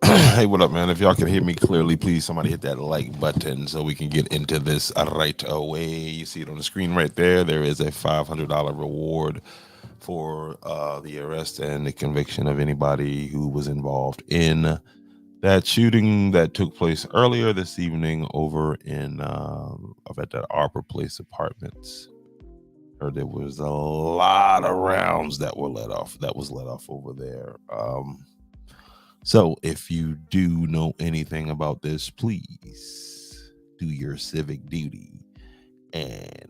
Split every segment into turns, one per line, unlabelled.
Hey, what up, man? If y'all can hear me clearly, please somebody hit that like button so we can get into this right away. You see it on the screen right there. There is a $500 reward for the arrest and the conviction of anybody who was involved in that shooting that took place earlier this evening over in at that Arbor Place Apartments. Heard there was a lot of rounds that were let off. That was let off over there. So if you do know anything about this, please do your civic duty and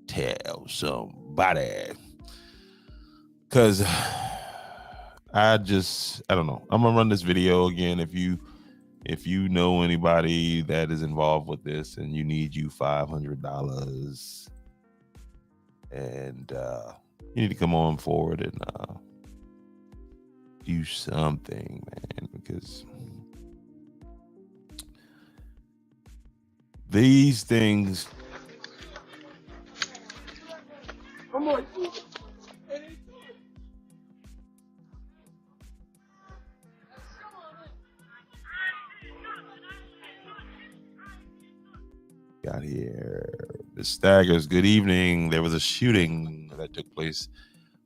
tell somebody. Because I don't know. I'm going to run this video again. If you know anybody that is involved with this and you need you $500 and you need to come on forward and do something, man, because these things got here. The Staggers, good evening. There was a shooting that took place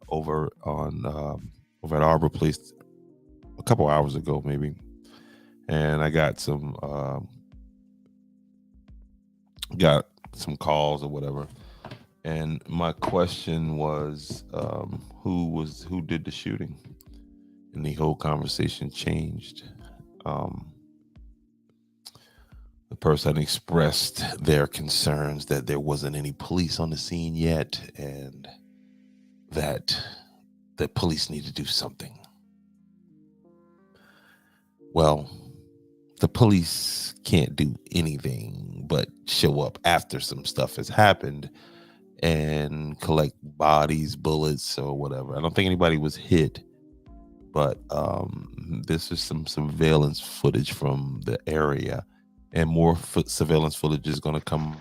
over at Arbor Place a couple hours ago, maybe. And I got some calls or whatever. And my question was, who did the shooting? And the whole conversation changed. The person expressed their concerns that there wasn't any police on the scene yet, and that the police need to do something. Well, the police can't do anything but show up after some stuff has happened and collect bodies, bullets, or whatever. I don't think anybody was hit, but this is some surveillance footage from the area, and more surveillance footage is going to come.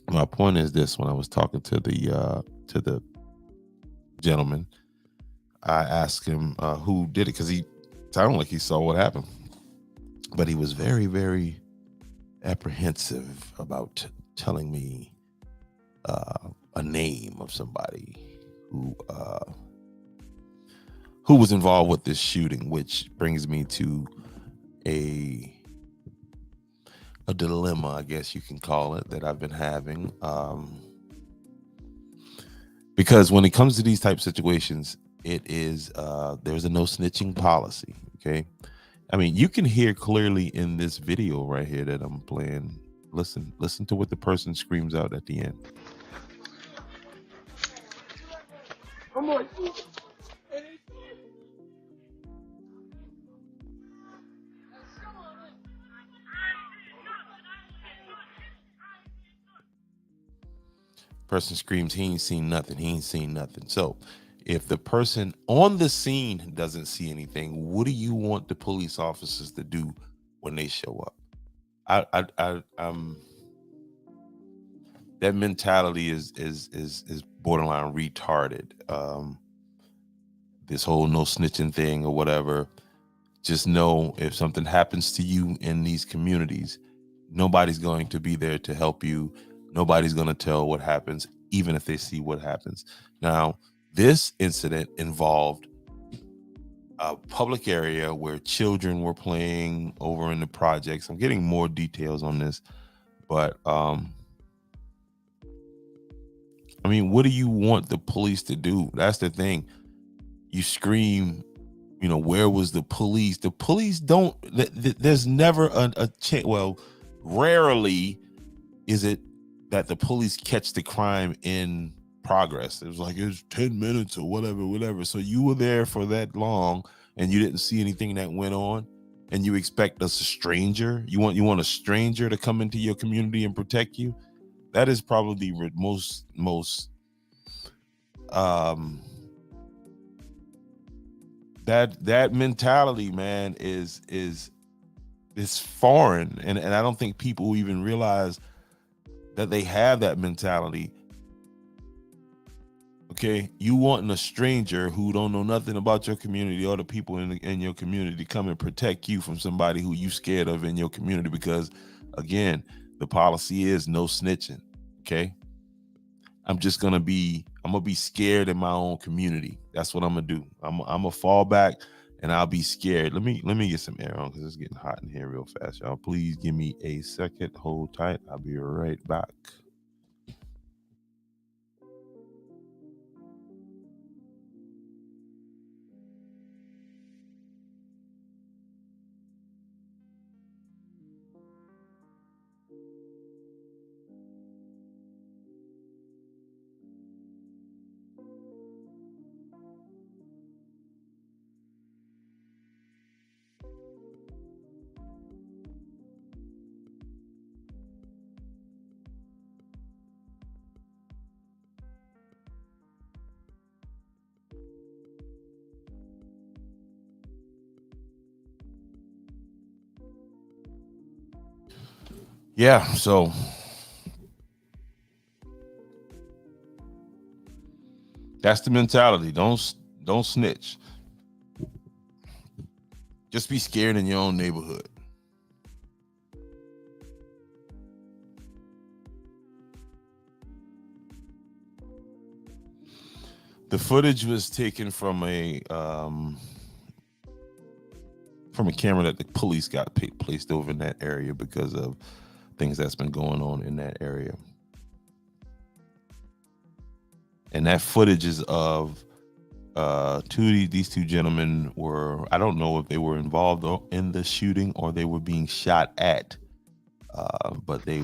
My point is this: when I was talking to the gentleman, I asked him who did it, because he sounded like he saw what happened, but he was very, very apprehensive about telling me a name of somebody who was involved with this shooting, which brings me to a dilemma, I guess you can call it, that I've been having. Because when it comes to these type of situations, it is there's a no snitching policy. Okay, I mean, you can hear clearly in this video right here that I'm playing. Listen to what the person screams out at the end. Person screams, he ain't seen nothing. He ain't seen nothing. So if the person on the scene doesn't see anything, what do you want the police officers to do when they show up? That mentality is borderline retarded. This whole no snitching thing or whatever. Just know if something happens to you in these communities, nobody's going to be there to help you. Nobody's going to tell what happens, even if they see what happens. Now, this incident involved a public area where children were playing over in the projects. I'm getting more details on this, but I mean, what do you want the police to do? That's the thing. You scream, where was the police? The police don't, there's never a chance. Well, rarely is it that the police catch the crime in progress. It was like, it was 10 minutes or whatever. So you were there for that long and you didn't see anything that went on, and you expect us a stranger? You want a stranger to come into your community and protect you? That is probably the most that mentality, man, is foreign, and I don't think people even realize that they have that mentality. Okay, you wanting a stranger who don't know nothing about your community or the people in your community to come and protect you from somebody who you scared of in your community, because again, the policy is no snitching. Okay, I'm gonna be scared in my own community. That's what I'm gonna do. I'm gonna fall back and I'll be scared. Let me get some air on because it's getting hot in here real fast, y'all. Please give me a second. Hold tight. I'll be right back. Yeah, so that's the mentality. Don't snitch. Just be scared in your own neighborhood. The footage was taken from a camera that the police got placed over in that area because of things that's been going on in that area. And that footage is of these two gentlemen were, I don't know if they were involved in the shooting or they were being shot at, but they.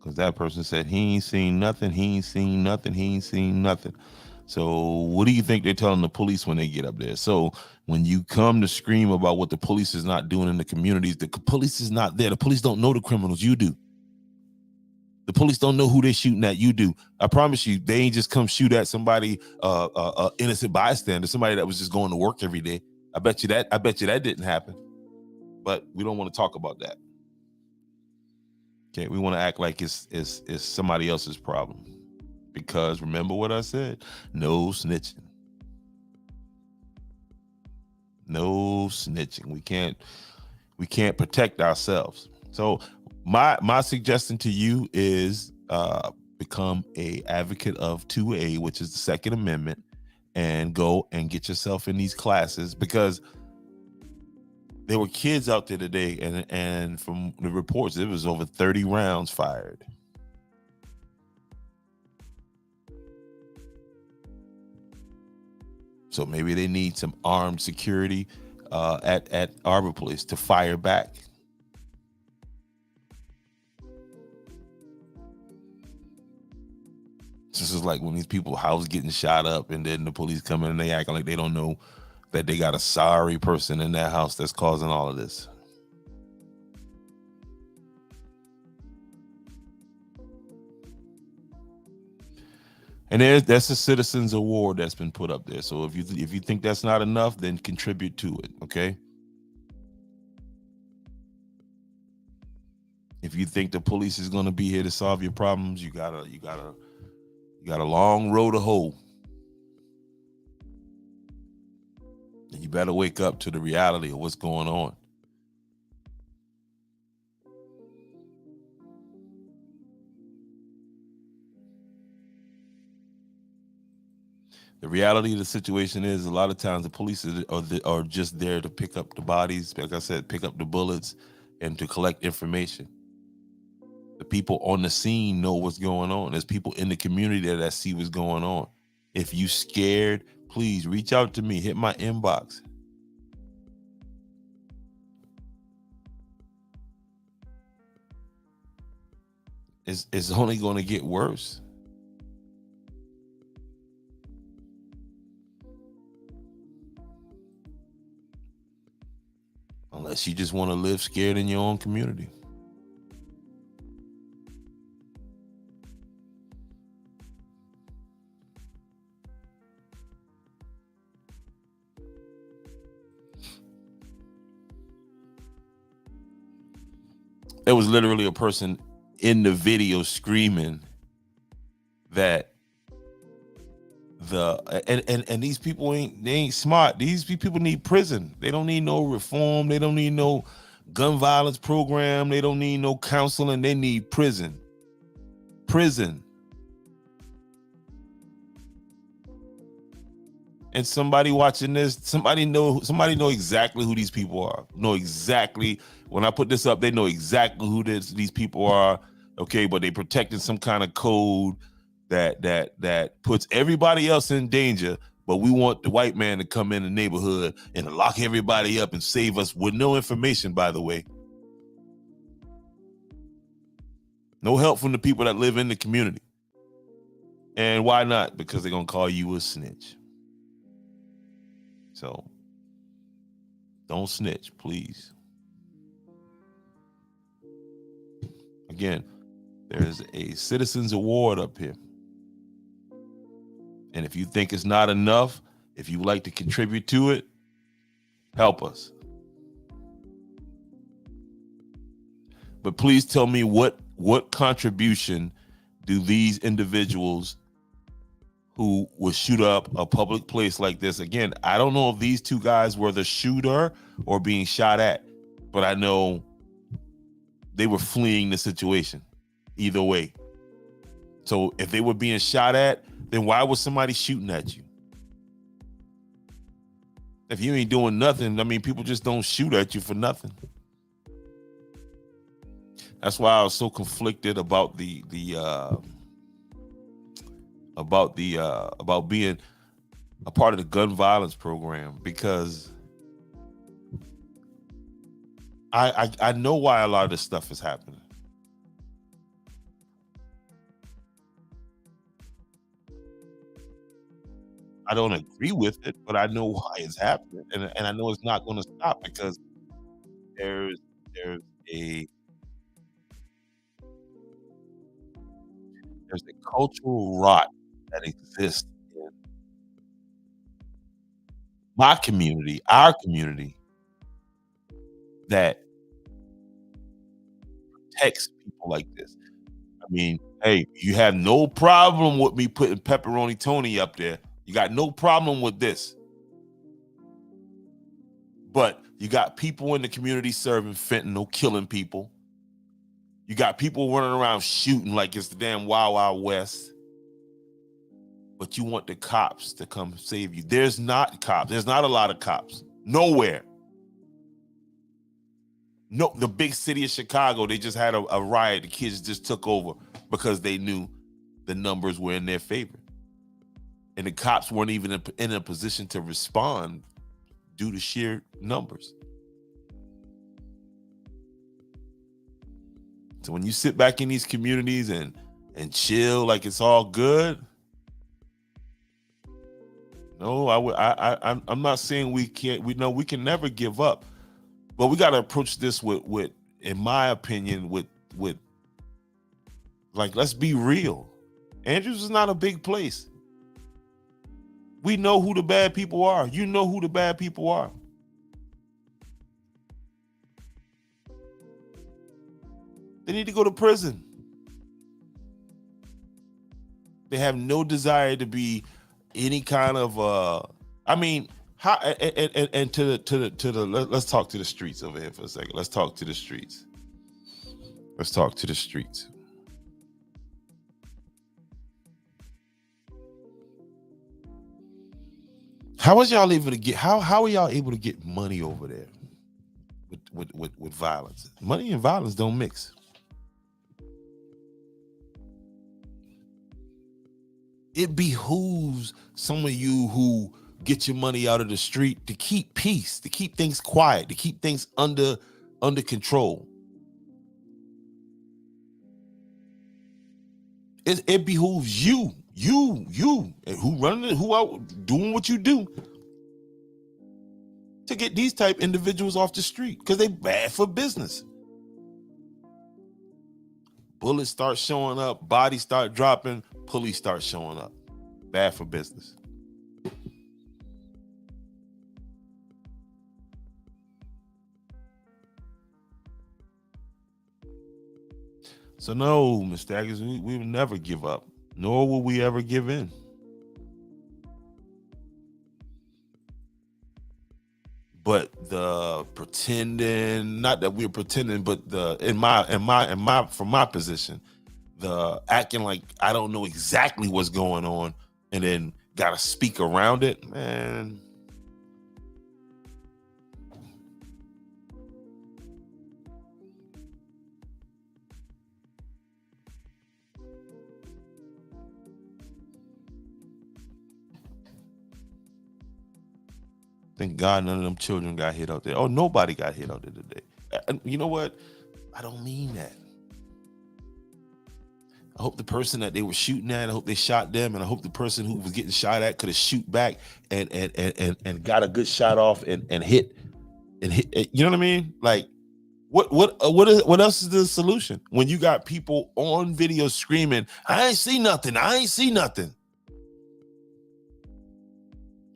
Because that person said he ain't seen nothing, he ain't seen nothing, he ain't seen nothing. So what do you think they're telling the police when they get up there? So when you come to scream about what the police is not doing in the communities, the police is not there. The police don't know the criminals. You do. The police don't know who they're shooting at. You do. I promise you, they ain't just come shoot at somebody, innocent bystander, somebody that was just going to work every day. I bet you that didn't happen. But we don't want to talk about that. Okay, we want to act like it's somebody else's problem. Because remember what I said? No snitching. No snitching. We can't protect ourselves. So my suggestion to you is become a advocate of 2A, which is the Second Amendment, and go and get yourself in these classes, because there were kids out there today, and from the reports, it was over 30 rounds fired. So maybe they need some armed security at Arbor Place to fire back. So is like when these people house getting shot up, and then the police come in and they acting like they don't know that they got a sorry person in that house that's causing all of this. And that's a citizens award that's been put up there. So if you think that's not enough, then contribute to it. Okay. If you think the police is going to be here to solve your problems, you got a long road to hoe. And you better wake up to the reality of what's going on. The reality of the situation is a lot of times the police are just there to pick up the bodies, like I said, pick up the bullets and to collect information. The people on the scene know what's going on. There's people in the community that see what's going on. If you scared, please reach out to me, hit my inbox. It's only going to get worse. Unless you just want to live scared in your own community. There was literally a person in the video screaming that and these people ain't smart. These people need prison. They don't need no reform. They don't need no gun violence program. They don't need no counseling. They need prison. Prison. And somebody watching this, somebody know exactly who these people are. Know exactly, when I put this up, they know exactly who these people are. Okay, but they protecting some kind of code that puts everybody else in danger, but we want the white man to come in the neighborhood and lock everybody up and save us with no information, by the way. No help from the people that live in the community. And why not? Because they're going to call you a snitch. So don't snitch, please. Again, there's a citizens award up here. And if you think it's not enough, if you would like to contribute to it, help us. But please tell me what contribution do these individuals who would shoot up a public place like this? Again, I don't know if these two guys were the shooter or being shot at, but I know they were fleeing the situation either way. So if they were being shot at, then why was somebody shooting at you? If you ain't doing nothing, I mean, people just don't shoot at you for nothing. That's why I was so conflicted about about being a part of the gun violence program, because I know why a lot of this stuff is happening. I don't agree with it, but I know why it's happening, and I know it's not going to stop, because there's there's a there's a cultural rot that exists in my community, our community, that protects people like this. I mean, hey, you have no problem with me putting pepperoni Tony up there. You got no problem with this. But you got people in the community serving fentanyl, killing people. You got people running around shooting like it's the damn Wild Wild West. But you want the cops to come save you. There's not cops. There's not a lot of cops. Nowhere. No, the big city of Chicago, they just had a riot. The kids just took over because they knew the numbers were in their favor. And the cops weren't even in a position to respond due to sheer numbers. So when you sit back in these communities and chill like it's all good, No, I'm not saying we can't. We know we can never give up, but we got to approach this with, in my opinion, with like, let's be real. Andrews is not a big place. We know who the bad people are. You know who the bad people are. They need to go to prison. They have no desire to be any kind of I mean, how and let's talk to the streets over here for a second. Let's talk to the streets. Let's talk to the streets. How is y'all able to get how are y'all able to get money over there with violence? Money and violence don't mix. It behooves some of you who get your money out of the street to keep peace, to keep things quiet, to keep things under control. It behooves you who running it, who out doing what you do, to get these type individuals off the street, because they bad for business. Bullets start showing up, bodies start dropping, police start showing up. Bad for business. So no, Mr. Atkins, we will never give up, nor will we ever give in. But the pretending, not that we're pretending, but from my position, the acting like I don't know exactly what's going on and then gotta speak around it, man. Thank God none of them children got hit out there. Oh, nobody got hit out there today. And you know what? I don't mean that. I hope the person that they were shooting at, I hope they shot them, and I hope the person who was getting shot at could have shoot back and got a good shot off and hit. You know what I mean? Like, what else is the solution when you got people on video screaming, "I ain't see nothing. I ain't see nothing."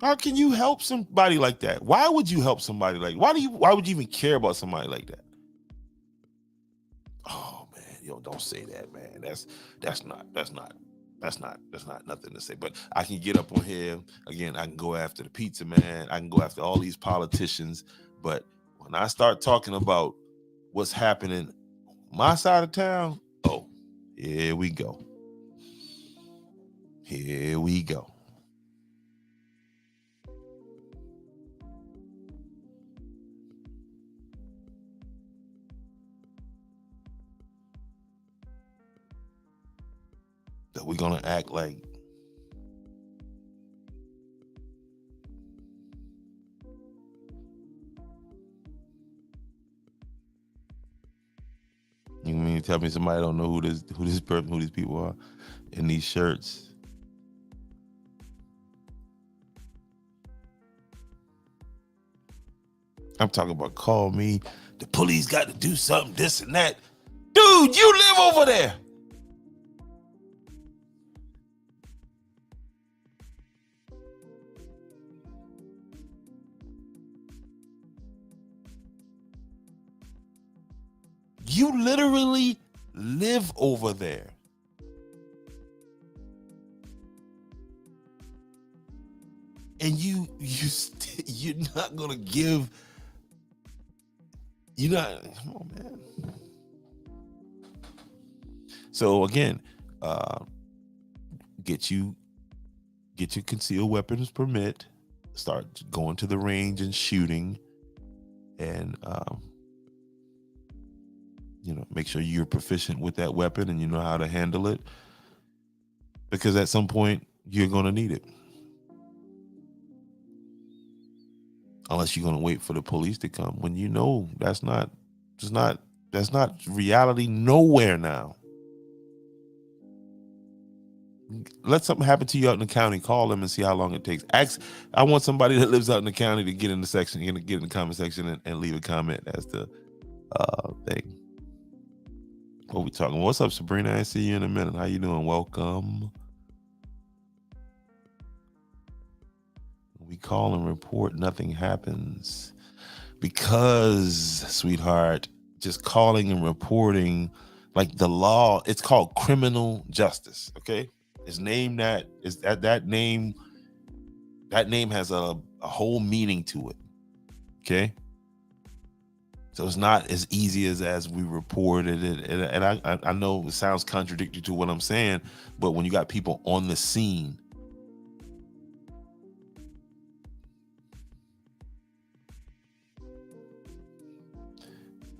How can you help somebody like that? Why would you help somebody like? Why would you even care about somebody like that? Oh man, yo, don't say that, man. That's not nothing to say. But I can get up on here again. I can go after the pizza man. I can go after all these politicians. But when I start talking about what's happening my side of town, oh, here we go. Here we go. That we're gonna act like you mean tell me somebody don't know who these people are in these shirts. I'm talking about call me. The police got to do something, this and that. Dude, you live over there. You literally live over there. And you're not gonna give. You're not. Come on, man. So again, get your concealed weapons permit. Start going to the range and shooting, and make sure you're proficient with that weapon and you know how to handle it, because at some point you're going to need it, unless you're going to wait for the police to come, when that's not reality nowhere now. let something happen to you out in the county, call them and see how long it takes. I want somebody that lives out in the county to get in the section, get in the comment section and leave a comment as to thing. What we talking? What's up, Sabrina? I see you in a minute. How you doing? Welcome. We call and report, nothing happens because, sweetheart, just calling and reporting, like the law, it's called criminal justice. Okay, it's named that is that name. That name has a whole meaning to it. Okay, so it's not as easy as we reported it, and I know it sounds contradictory to what I'm saying, but when you got people on the scene.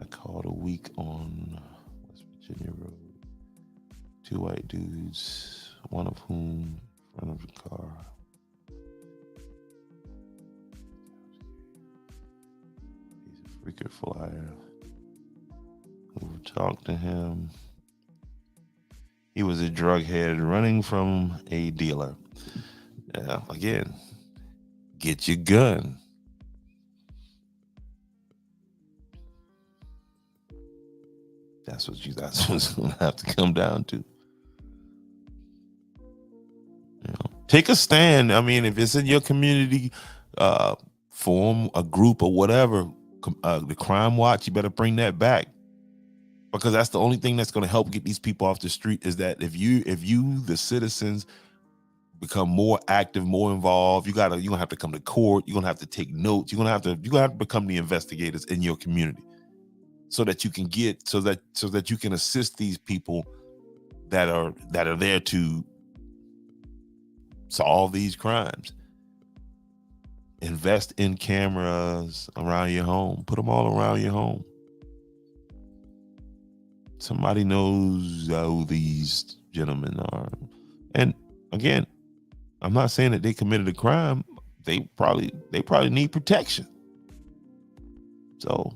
I called a week on West Virginia Road. 2 white dudes, one of whom in front of the car. He's a freaking flyer. We'll talk to him. He was a drug head running from a dealer. Again, get your gun. That's what's gonna have to come down to. Take a stand. I mean, if it's in your community, form a group or whatever. The crime watch, you better bring that back, because that's the only thing that's going to help get these people off the street. Is that if you the citizens become more active, more involved, you're gonna have to come to court. You're gonna have to take notes. You're gonna have to become the investigators in your community, so that you can so that you can assist these people that are there to solve these crimes. Invest in cameras around your home. Put them all around your home. Somebody knows who these gentlemen are. And again, I'm not saying that they committed a crime. They probably need protection. So,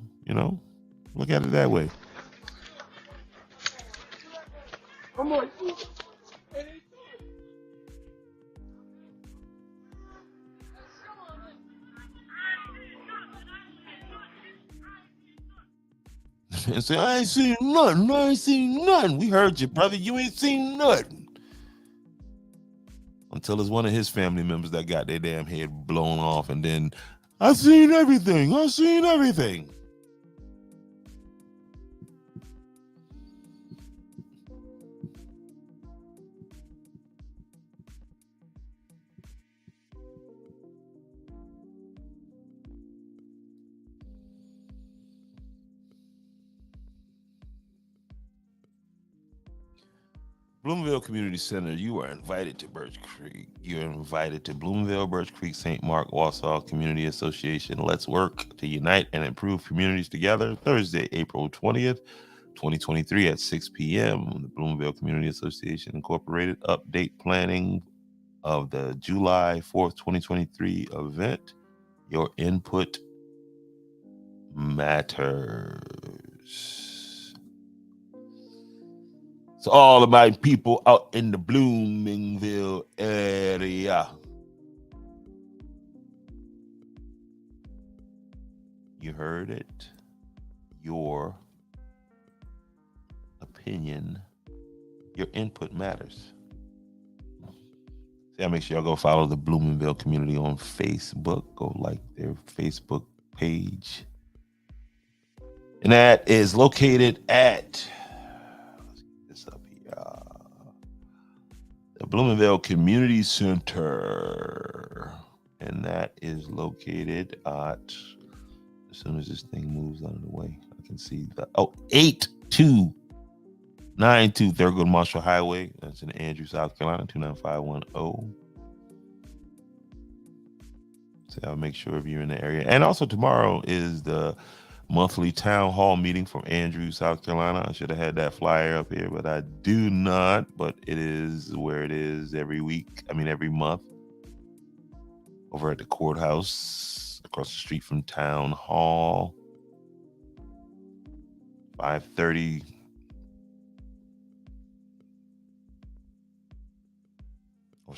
look at it that way. Come on. And say, I ain't seen nothing. I ain't seen nothing. We heard you, brother. You ain't seen nothing. Until it's one of his family members that got their damn head blown off, and then I seen everything. I seen everything. Bloomville Community Center, you are invited to Birch Creek. You're invited to Bloomville, Birch Creek, St. Mark, Wausau Community Association. Let's work to unite and improve communities together. Thursday, April 20th, 2023 at 6 p.m. The Bloomville Community Association Incorporated update planning of the July 4th, 2023 event. Your input matters. It's all about people out in the Bloomingville area. You heard it. Your opinion, your input matters. So make sure y'all go follow the Bloomingville community on Facebook. Go like their Facebook page. And that is located at the Bloomingville Community Center, and that is located at, as soon as this thing moves out of the way, I can see the 8292 Thurgood Marshall Highway. That's in Andrews, South Carolina, 29510. So I'll make sure if you're in the area. And also tomorrow is the monthly town hall meeting from Andrews, South Carolina. I should have had that flyer up here, but I do not. But it is where it is every month, over at the courthouse across the street from town hall. 5:30.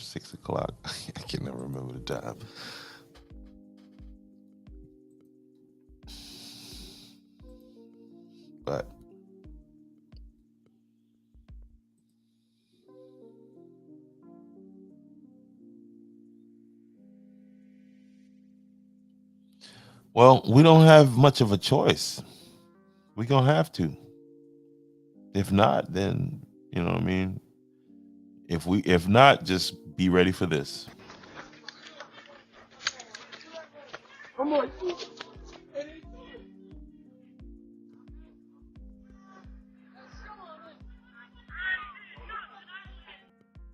6 o'clock. I can never remember the time. But well, we don't have much of a choice. We're gonna have to. If not, then you know what I mean. If not, just be ready for this. Come on.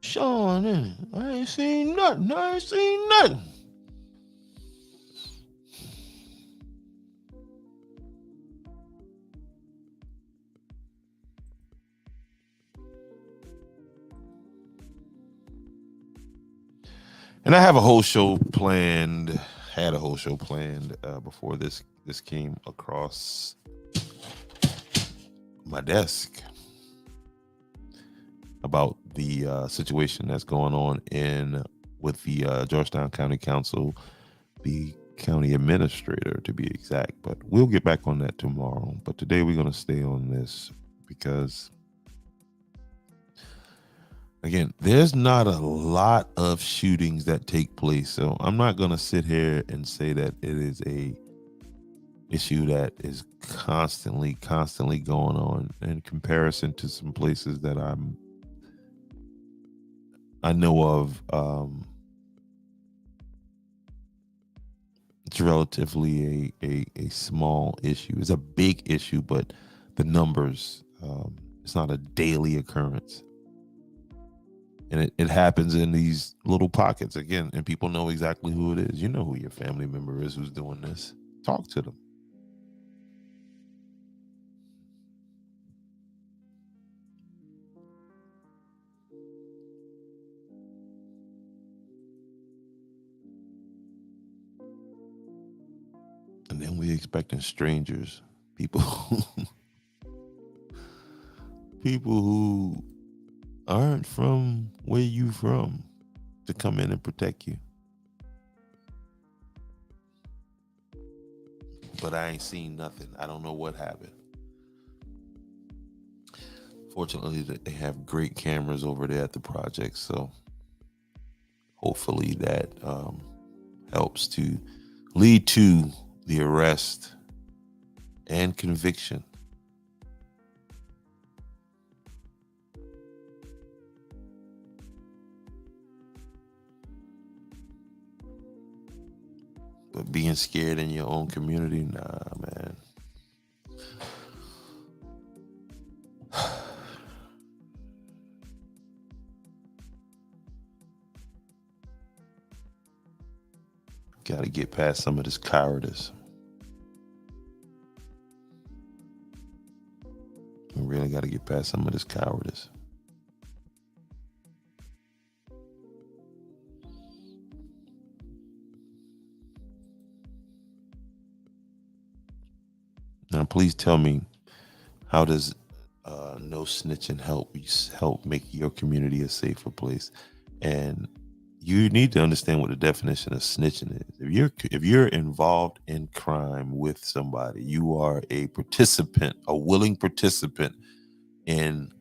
Sean, I ain't seen nothing. I ain't seen nothing. And I have a whole show planned. Had a whole show planned before this came across my desk about the situation that's going on with the Georgetown County Council, the county administrator to be exact. But we'll get back on that tomorrow. But today we're going to stay on this because, again, there's not a lot of shootings that take place. So I'm not going to sit here and say that it is a issue that is constantly going on in comparison to some places that I know of. It's relatively a small issue. It's a big issue, but the numbers, it's not a daily occurrence. And it happens in these little pockets again, and people know exactly who it is. You know who your family member is who's doing this. Talk to them. And then we expecting strangers, people people who aren't from where you from, to come in and protect you. But I ain't seen nothing. I don't know what happened. Fortunately, they have great cameras over there at the project, so hopefully that helps to lead to the arrest and conviction. But being scared in your own community, nah, man. Got to get past some of this cowardice. We really got to get past some of this cowardice. Now, please tell me, how does no snitching help make your community a safer place? And you need to understand what the definition of snitching is. If you're involved in crime with somebody, you are a participant, a willing participant in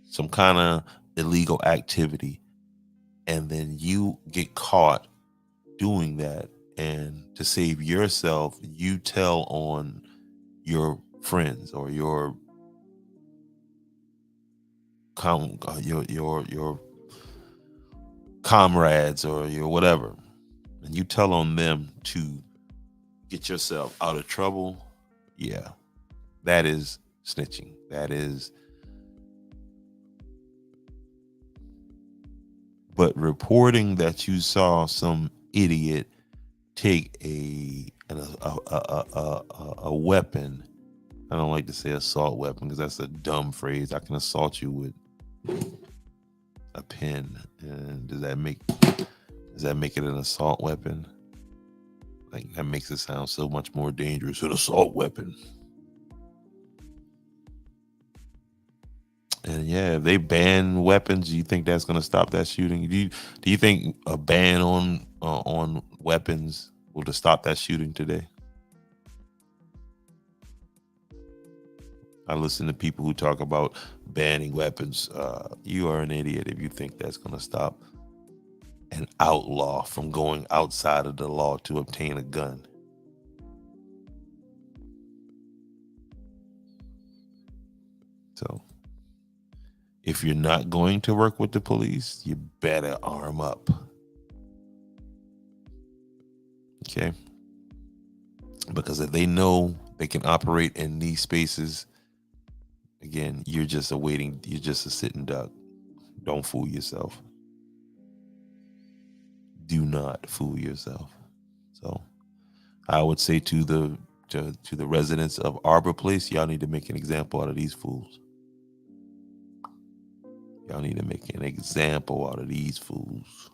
some kind of illegal activity, and then you get caught doing that, and to save yourself, you tell on your friends or your your comrades or your whatever, and you tell on them to get yourself out of trouble. Yeah, that is snitching. That is. But reporting that you saw some idiot take a weapon. I don't like to say assault weapon because that's a dumb phrase. I can assault you with a pen, and does that make it an assault weapon? Like, that makes it sound so much more dangerous. An assault weapon. And yeah, if they ban weapons, do you think that's going to stop that shooting? Do you think a ban on weapons will to stop that shooting today? I listen to people who talk about banning weapons. You are an idiot if you think that's going to stop an outlaw from going outside of the law to obtain a gun. So if you're not going to work with the police, you better arm up. Okay. Because if they know they can operate in these spaces, again, you're just a sitting duck. Don't fool yourself. Do not fool yourself. So I would say to the residents of Arbor Place, y'all need to make an example out of these fools. Y'all need to make an example out of these fools.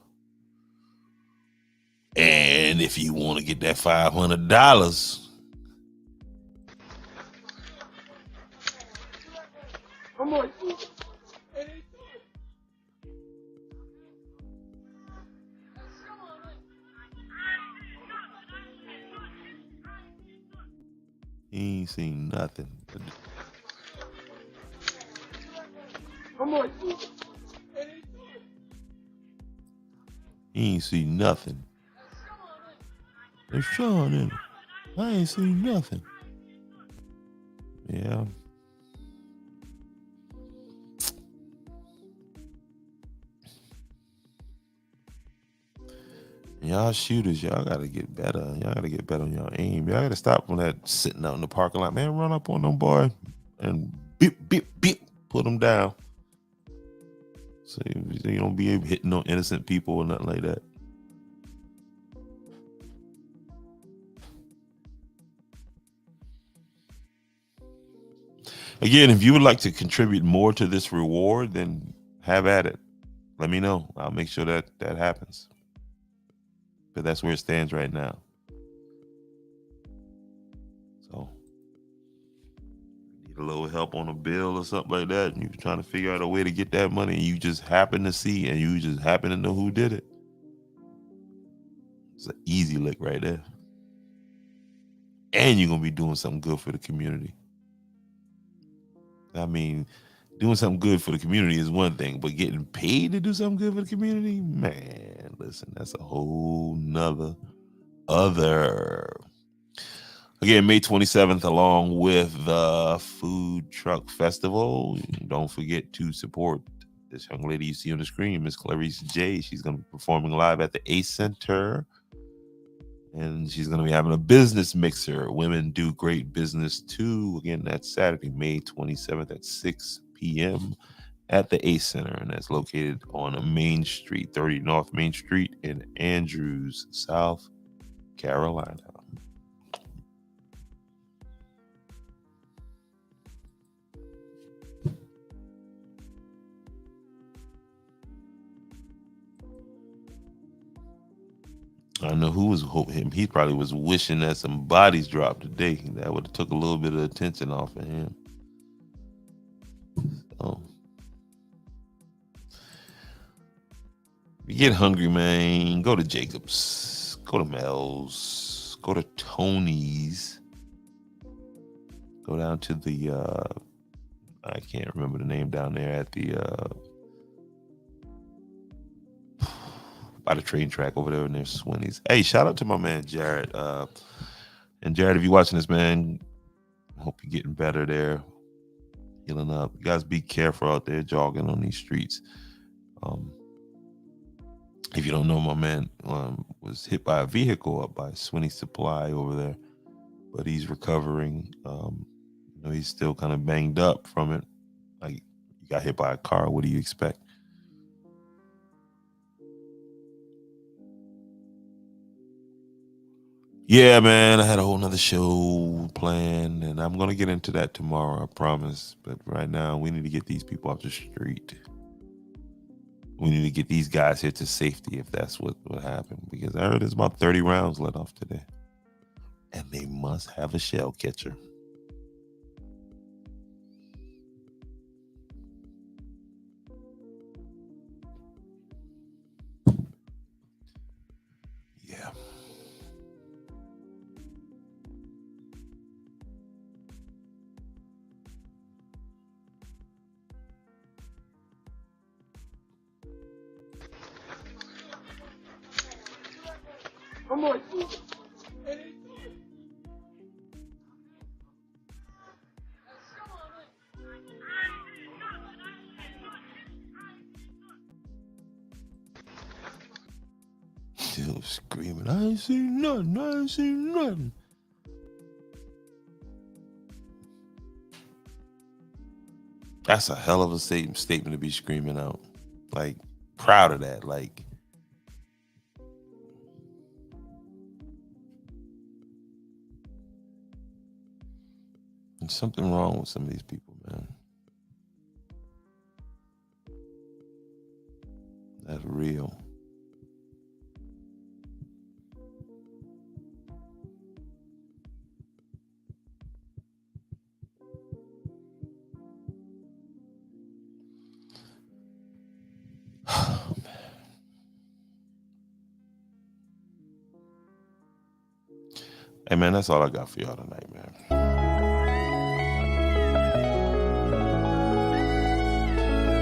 And if you want to get that $500, come on. He ain't seen nothing. Come on. He ain't seen nothing. There's Sean in it. I ain't seen nothing. Yeah. Y'all shooters, y'all gotta get better. Y'all gotta get better on y'all aim. Y'all gotta stop on that sitting out in the parking lot. Man, run up on them boy and beep, beep, beep, put them down. So you don't be hitting on innocent people or nothing like that. Again, if you would like to contribute more to this reward, then have at it. Let me know. I'll make sure that that happens. But that's where it stands right now. So, need a little help on a bill or something like that, and you're trying to figure out a way to get that money, and you just happen to see, and you just happen to know who did it. It's an easy lick right there. And you're gonna be doing something good for the community. I mean, doing something good for the community is one thing, but getting paid to do something good for the community, man, listen, that's a whole nother other. Again, May 27th, along with the Food Truck Festival. Don't forget to support this young lady you see on the screen, Miss Clarice J. She's going to be performing live at the Ace Center. And she's going to be having a business mixer. Women do great business too. Again, that's Saturday, May 27th at 6 p.m. at the Ace Center. And that's located on Main Street, 30 North Main Street in Andrews, South Carolina. I know who was hoping. He probably was wishing that some bodies dropped today. That would have took a little bit of attention off of him. So, if you get hungry, man, go to Jacob's, go to Mel's, go to Tony's, go down to the I can't remember the name down there at the by the train track over there near Swinney's. Hey, shout out to my man Jared. And Jared, if you're watching this, man, I hope you're getting better there, healing up. You guys be careful out there jogging on these streets. If you don't know, my man was hit by a vehicle up by Swinney Supply over there, but he's recovering. He's still kind of banged up from it. Like, you got hit by a car. What do you expect? Yeah, man, I had a whole nother show planned, and I'm gonna get into that tomorrow, I promise. But right now, we need to get these people off the street. We need to get these guys here to safety if that's what happened. Because I heard there's about 30 rounds let off today. And they must have a shell catcher. Still screaming, I ain't seen nothing, I ain't seen nothing. That's a hell of a statement to be screaming out. Like, proud of that. Like, there's something wrong with some of these people, man. That's real. Hey, man, that's all I got for y'all tonight, man.